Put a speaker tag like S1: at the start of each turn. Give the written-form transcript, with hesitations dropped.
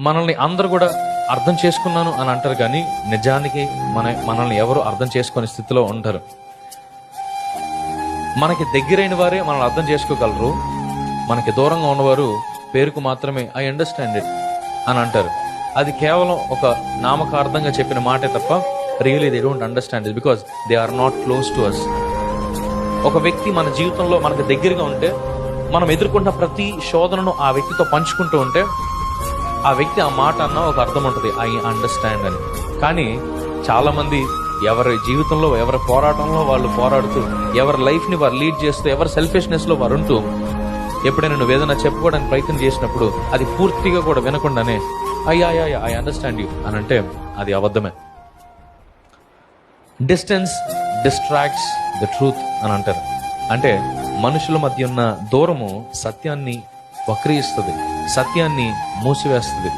S1: మనల్ని అందరూ కూడా అర్థం చేసుకున్నాను అని అంటారు, కానీ నిజానికి మనల్ని ఎవరు అర్థం చేసుకునే స్థితిలో ఉంటారు. మనకి దగ్గరైన వారే మనల్ని అర్థం చేసుకోగలరు. మనకి దూరంగా ఉన్నవారు పేరుకు మాత్రమే ఐ అండర్స్టాండ్ ఇట్ అని అంటారు. అది కేవలం ఒక నామకార్థంగా చెప్పిన మాటే తప్ప really they don't understand it because they are not close to us. ఒక వ్యక్తి మన జీవితంలో మనకు దగ్గరగా ఉంటే, మనం ఎదుర్కొంటున్న ప్రతి శోధనను ఆ వ్యక్తితో పంచుకుంటూ ఉంటే, ఆ వ్యక్తి ఆ మాట అన్న ఒక అర్థం ఉంటుంది, ఐ అండర్స్టాండ్ అని. కానీ చాలా మంది ఎవరి జీవితంలో, ఎవరి పోరాటంలో వాళ్ళు పోరాడుతూ, ఎవరి లైఫ్ని వారు లీడ్ చేస్తూ, ఎవరి సెల్ఫిష్నెస్లో వారు ఉంటూ, ఎప్పుడైనా నువ్వు ఏదైనా చెప్పుకోవడానికి ప్రయత్నం చేసినప్పుడు అది పూర్తిగా కూడా వినకుండానే ఐ అండర్స్టాండ్ యూ అని అంటే అది అబద్ధమే. డిస్టెన్స్ డిస్ట్రాక్ట్స్ ద ట్రూత్ అని అంటారు. అంటే మనుషుల మధ్య ఉన్న దూరము సత్యాన్ని వక్రీయిస్తుంది, సత్యాన్ని మూసివేస్తుంది.